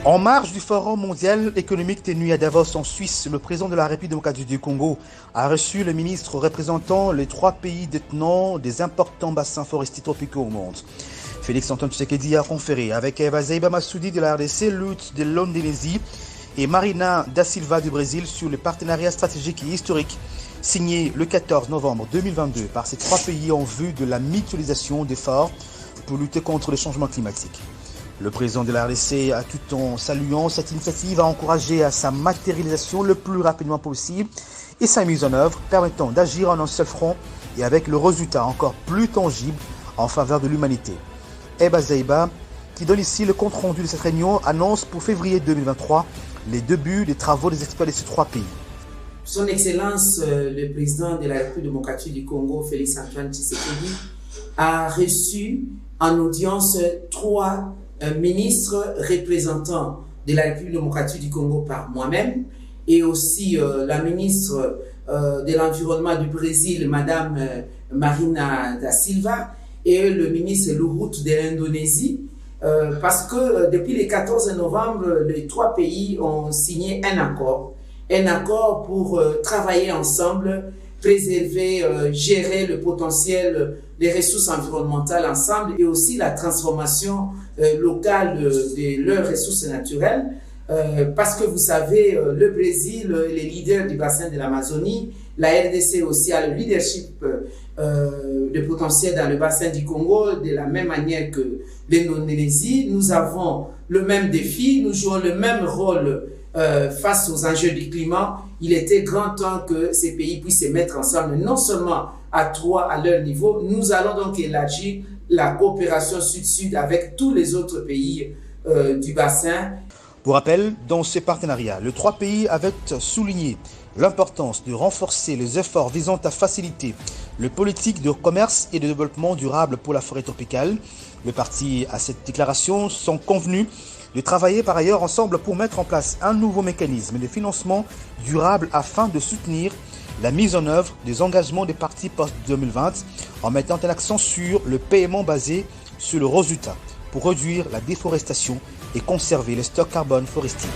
En marge du Forum mondial économique tenu à Davos en Suisse, le président de la République démocratique du Congo a reçu le ministre représentant les 3 pays détenant des importants bassins forestiers tropicaux au monde. Félix-Antoine Tshisekedi a conféré avec Eva Zeiba Massoudi de la RDC, Lutz de l'Indonésie et Marina da Silva du Brésil sur le partenariat stratégique et historique signé le 14 novembre 2022 par ces 3 pays en vue de la mutualisation d'efforts pour lutter contre le changement climatique. Le président de la RDC, a tout en saluant cette initiative, a encouragé à sa matérialisation le plus rapidement possible et sa mise en œuvre permettant d'agir en un seul front et avec le résultat encore plus tangible en faveur de l'humanité. Eba Zeiba, qui donne ici le compte-rendu de cette réunion, annonce pour février 2023 les débuts des travaux des experts de ces 3 pays. Son Excellence, le président de la République démocratique du Congo, Félix-Antoine Tshisekedi, a reçu en audience 3 ministre représentant de la République démocratique du Congo par moi-même et aussi la ministre de l'Environnement du Brésil, Madame Marina da Silva, et le ministre Luhut de l'Indonésie, parce que depuis le 14 novembre, les 3 pays ont signé un accord pour travailler ensemble, préserver, gérer le potentiel des ressources environnementales ensemble et aussi la transformation locale de leurs ressources naturelles. Parce que vous savez, le Brésil est le leader du bassin de l'Amazonie, la RDC aussi a le leadership de potentiel dans le bassin du Congo, de la même manière que l'Indonésie. Nous avons le même défi, nous jouons le même rôle face aux enjeux du climat. Il était grand temps que ces pays puissent se mettre ensemble, non seulement à 3 à leur niveau. Nous allons donc élargir la coopération sud-sud avec tous les autres pays du bassin. Pour rappel, dans ce partenariat, les 3 pays avaient souligné l'importance de renforcer les efforts visant à faciliter les politiques de commerce et de développement durable pour la forêt tropicale. Les parties à cette déclaration sont convenus de travailler par ailleurs ensemble pour mettre en place un nouveau mécanisme de financement durable afin de soutenir la mise en œuvre des engagements des parties post-2020 en mettant un accent sur le paiement basé sur le résultat pour réduire la déforestation et conserver les stocks carbone forestiers.